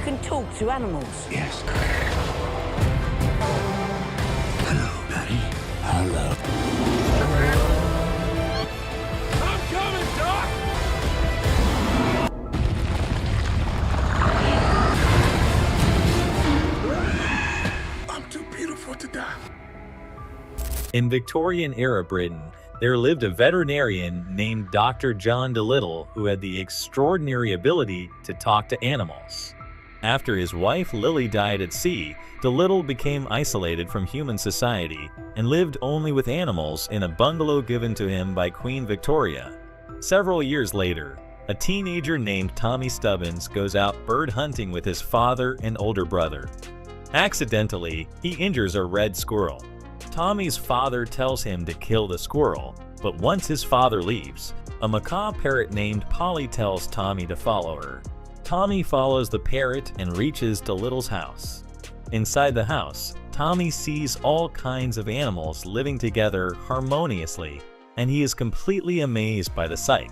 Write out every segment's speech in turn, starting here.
can talk to animals? Yes. Hello, Daddy. Hello. I'm coming, Doc! I'm too beautiful to die. In Victorian-era Britain, there lived a veterinarian named Dr. John Dolittle who had the extraordinary ability to talk to animals. After his wife Lily died at sea, Dolittle became isolated from human society and lived only with animals in a bungalow given to him by Queen Victoria. Several years later, a teenager named Tommy Stubbins goes out bird hunting with his father and older brother. Accidentally, he injures a red squirrel. Tommy's father tells him to kill the squirrel, but once his father leaves, a macaw parrot named Polly tells Tommy to follow her. Tommy follows the parrot and reaches Dolittle's house. Inside the house, Tommy sees all kinds of animals living together harmoniously, and he is completely amazed by the sight.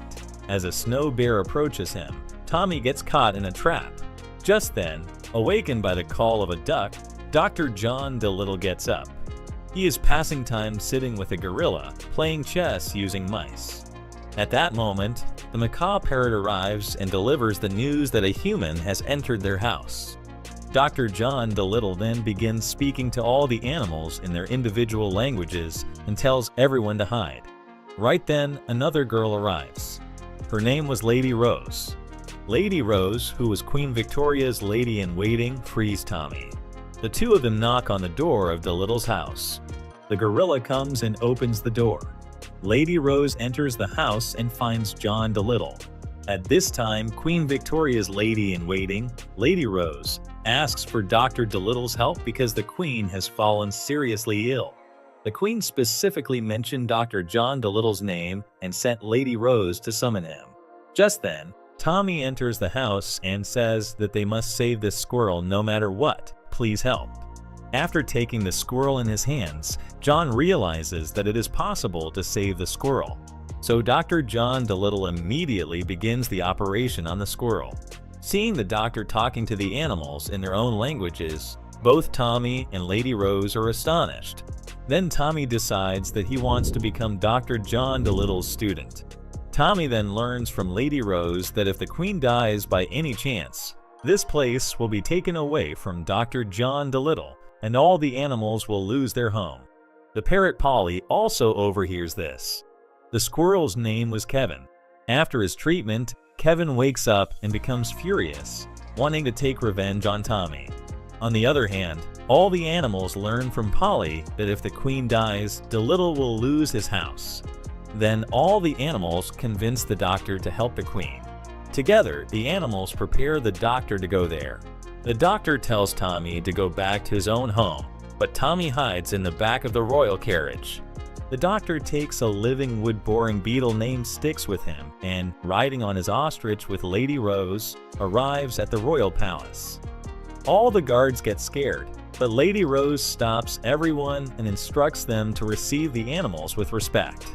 As a snow bear approaches him, Tommy gets caught in a trap. Just then, awakened by the call of a duck, Dr. John Dolittle gets up. He is passing time sitting with a gorilla, playing chess using mice. At that moment, the macaw parrot arrives and delivers the news that a human has entered their house. Dr. John Dolittle then begins speaking to all the animals in their individual languages and tells everyone to hide. Right then, another girl arrives. Her name was Lady Rose. Lady Rose, who was Queen Victoria's lady-in-waiting, frees Tommy. The two of them knock on the door of Dolittle's house. The gorilla comes and opens the door. Lady Rose enters the house and finds John Dolittle. At this time, Queen Victoria's lady-in-waiting, Lady Rose, asks for Dr. Dolittle's help because the Queen has fallen seriously ill. The Queen specifically mentioned Dr. John Dolittle's name and sent Lady Rose to summon him. Just then, Tommy enters the house and says that they must save this squirrel no matter what. Please help. After taking the squirrel in his hands, John realizes that it is possible to save the squirrel. So Dr. John Dolittle immediately begins the operation on the squirrel. Seeing the doctor talking to the animals in their own languages, both Tommy and Lady Rose are astonished. Then Tommy decides that he wants to become Dr. John Dolittle's student. Tommy then learns from Lady Rose that if the Queen dies by any chance, this place will be taken away from Dr. John Dolittle, and all the animals will lose their home. The parrot Polly also overhears this. The squirrel's name was Kevin. After his treatment, Kevin wakes up and becomes furious, wanting to take revenge on Tommy. On the other hand, all the animals learn from Polly that if the Queen dies, Dolittle will lose his house. Then all the animals convince the doctor to help the Queen. Together, the animals prepare the doctor to go there. The doctor tells Tommy to go back to his own home, but Tommy hides in the back of the royal carriage. The doctor takes a living wood-boring beetle named Styx with him and, riding on his ostrich with Lady Rose, arrives at the royal palace. All the guards get scared, but Lady Rose stops everyone and instructs them to receive the animals with respect.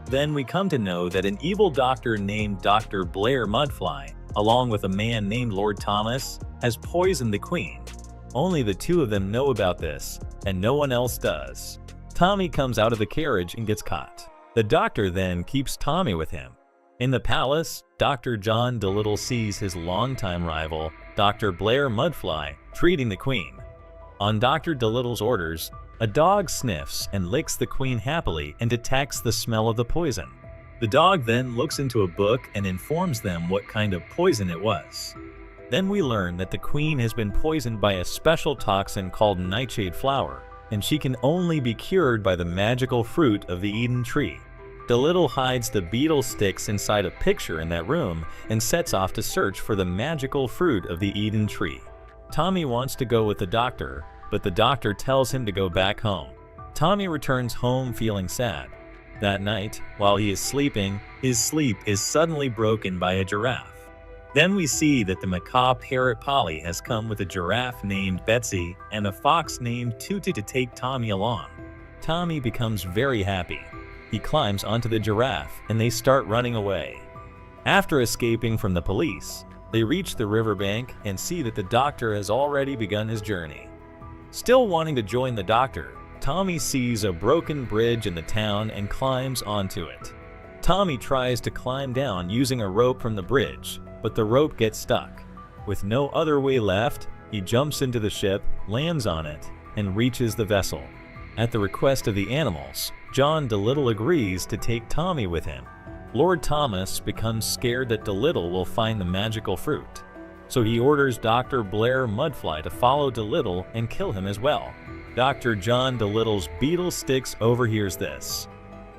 Then we come to know that an evil doctor named Dr. Blair Mudfly, along with a man named Lord Thomas, has poisoned the Queen. Only the two of them know about this, and no one else does. Tommy comes out of the carriage and gets caught. The doctor then keeps Tommy with him. In the palace, Dr. John Dolittle sees his longtime rival, Dr. Blair Mudfly, treating the Queen. On Dr. Dolittle's orders, a dog sniffs and licks the Queen happily and detects the smell of the poison. The dog then looks into a book and informs them what kind of poison it was. Then we learn that the Queen has been poisoned by a special toxin called nightshade flower, and she can only be cured by the magical fruit of the Eden tree. Dolittle hides the beetle Styx inside a picture in that room and sets off to search for the magical fruit of the Eden tree. Tommy wants to go with the doctor, but the doctor tells him to go back home. Tommy returns home feeling sad. That night, while he is sleeping, his sleep is suddenly broken by a giraffe. Then we see that the macaw parrot Polly has come with a giraffe named Betsy and a fox named Tutu to take Tommy along. Tommy becomes very happy. He climbs onto the giraffe and they start running away. After escaping from the police, They reach the riverbank and see that the doctor has already begun his journey. Still wanting to join the doctor, Tommy sees a broken bridge in the town and climbs onto it. Tommy tries to climb down using a rope from the bridge, but the rope gets stuck. With no other way left, he jumps into the ship, lands on it, and reaches the vessel. At the request of the animals, John Dolittle agrees to take Tommy with him. Lord Thomas becomes scared that Dolittle will find the magical fruit, so he orders Dr. Blair Mudfly to follow Dolittle and kill him as well. Dr. John Dolittle's beetle sticks overhears this.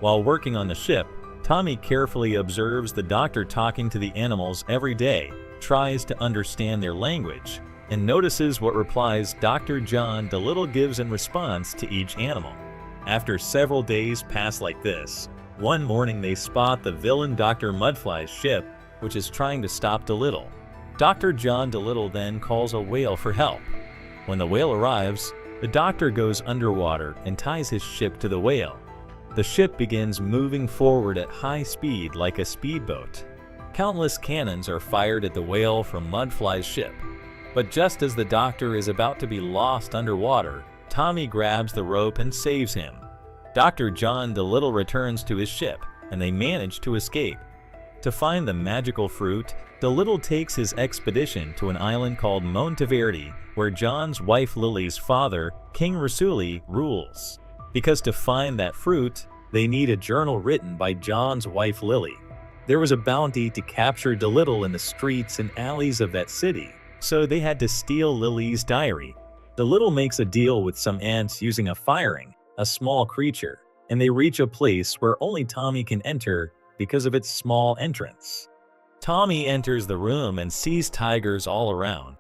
While working on the ship, Tommy carefully observes the doctor talking to the animals every day, tries to understand their language, and notices what replies Dr. John Dolittle gives in response to each animal. After several days pass like this, one morning they spot the villain Dr. Mudfly's ship, which is trying to stop Dolittle. Dr. John Dolittle then calls a whale for help. When the whale arrives, the doctor goes underwater and ties his ship to the whale. The ship begins moving forward at high speed like a speedboat. Countless cannons are fired at the whale from Mudfly's ship. But just as the doctor is about to be lost underwater, Tommy grabs the rope and saves him. Dr. John Dolittle returns to his ship, and they manage to escape. To find the magical fruit, Dolittle takes his expedition to an island called Monteverde, where John's wife Lily's father, King Rasuli, rules. Because to find that fruit, they need a journal written by John's wife Lily. There was a bounty to capture Dolittle in the streets and alleys of that city, so they had to steal Lily's diary. Dolittle makes a deal with some ants using a firing, a small creature, and they reach a place where only Tommy can enter because of its small entrance. Tommy enters the room and sees tigers all around.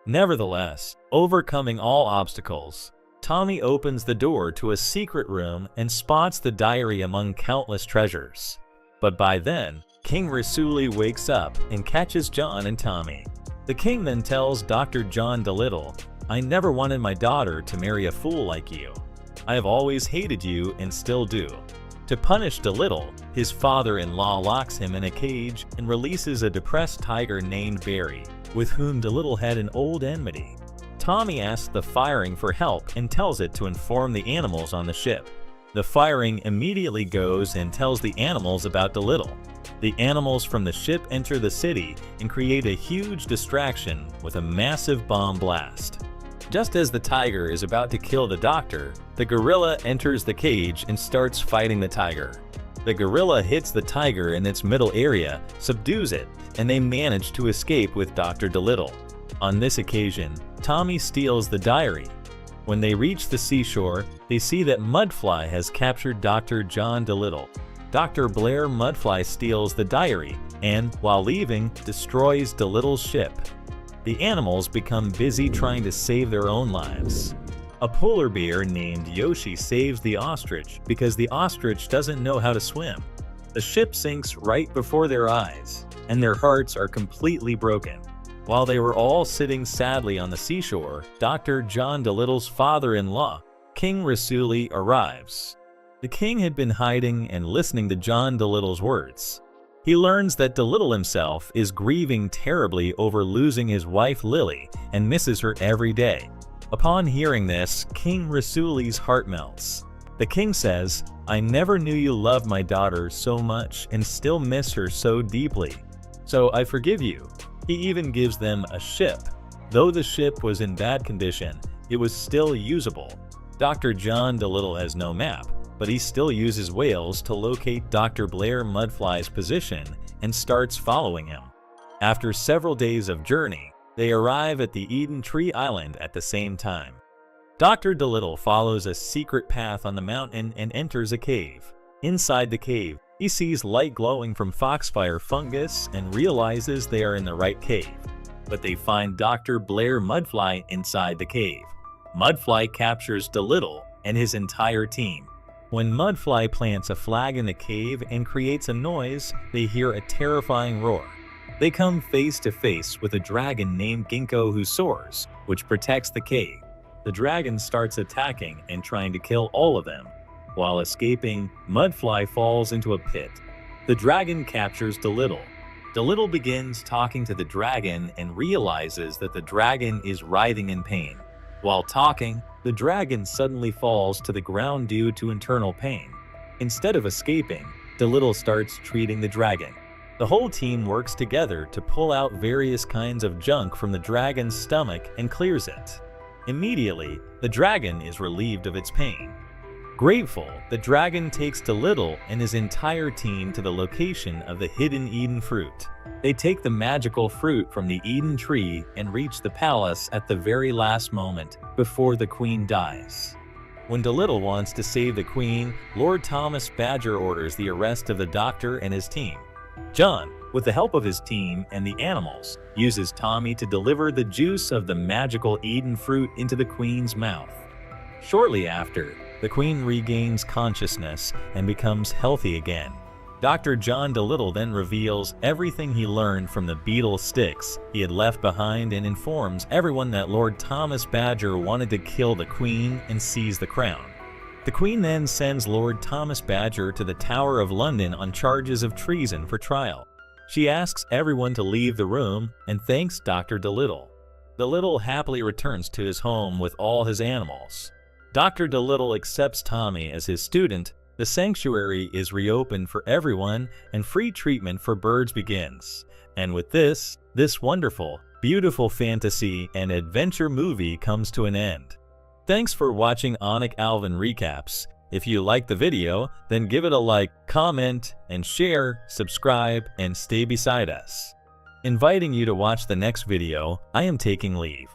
Nevertheless, overcoming all obstacles, Tommy opens the door to a secret room and spots the diary among countless treasures. But by then, King Rasuli wakes up and catches John and Tommy. The king then tells Dr. John Dolittle, "I never wanted my daughter to marry a fool like you. I have always hated you and still do." To punish Dolittle, his father-in-law locks him in a cage and releases a depressed tiger named Barry, with whom Dolittle had an old enmity. Tommy asks the firing for help and tells it to inform the animals on the ship. The firing immediately goes and tells the animals about Dolittle. The animals from the ship enter the city and create a huge distraction with a massive bomb blast. Just as the tiger is about to kill the doctor, the gorilla enters the cage and starts fighting the tiger. The gorilla hits the tiger in its middle area, subdues it, and they manage to escape with Dr. Dolittle. On this occasion, Tommy steals the diary. When they reach the seashore, they see that Mudfly has captured Dr. John Dolittle. Dr. Blair Mudfly steals the diary and, while leaving, destroys Dolittle's ship. The animals become busy trying to save their own lives. A polar bear named Yoshi saves the ostrich because the ostrich doesn't know how to swim. The ship sinks right before their eyes, and their hearts are completely broken. While they were all sitting sadly on the seashore, Dr. John Dolittle's father-in-law, King Rasuli, arrives. The king had been hiding and listening to John Dolittle's words. He learns that Dolittle himself is grieving terribly over losing his wife Lily and misses her every day. Upon hearing this, King Rasuli's heart melts. The king says, "I never knew you loved my daughter so much and still miss her so deeply. So I forgive you." He even gives them a ship. Though the ship was in bad condition, it was still usable. Dr. John Dolittle has no map, but he still uses whales to locate Dr. Blair Mudfly's position and starts following him. After several days of journey, they arrive at the Eden Tree Island at the same time. Dr. Dolittle follows a secret path on the mountain and enters a cave. Inside the cave, he sees light glowing from foxfire fungus and realizes they are in the right cave. But they find Dr. Blair Mudfly inside the cave. Mudfly captures Dolittle and his entire team. When Mudfly plants a flag in the cave and creates a noise, they hear a terrifying roar. They come face to face with a dragon named Ginkgo who soars, which protects the cave. The dragon starts attacking and trying to kill all of them. While escaping, Mudfly falls into a pit. The dragon captures Dolittle. Dolittle begins talking to the dragon and realizes that the dragon is writhing in pain. While talking, the dragon suddenly falls to the ground due to internal pain. Instead of escaping, Dolittle starts treating the dragon. The whole team works together to pull out various kinds of junk from the dragon's stomach and clears it. Immediately, the dragon is relieved of its pain. Grateful, the dragon takes Dolittle and his entire team to the location of the hidden Eden fruit. They take the magical fruit from the Eden tree and reach the palace at the very last moment, before the queen dies. When Dolittle wants to save the queen, Lord Thomas Badger orders the arrest of the doctor and his team. John, with the help of his team and the animals, uses Tommy to deliver the juice of the magical Eden fruit into the queen's mouth. Shortly after, the queen regains consciousness and becomes healthy again. Dr. John Dolittle then reveals everything he learned from the beetle sticks he had left behind and informs everyone that Lord Thomas Badger wanted to kill the queen and seize the crown. The queen then sends Lord Thomas Badger to the Tower of London on charges of treason for trial. She asks everyone to leave the room and thanks Dr. Dolittle. Dolittle happily returns to his home with all his animals. Dr. Dolittle accepts Tommy as his student, the sanctuary is reopened for everyone, and free treatment for birds begins. And with this wonderful, beautiful fantasy and adventure movie comes to an end. Thanks for watching Anik Alvin Recaps. If you liked the video, then give it a like, comment, and share, subscribe, and stay beside us. Inviting you to watch the next video, I am taking leave.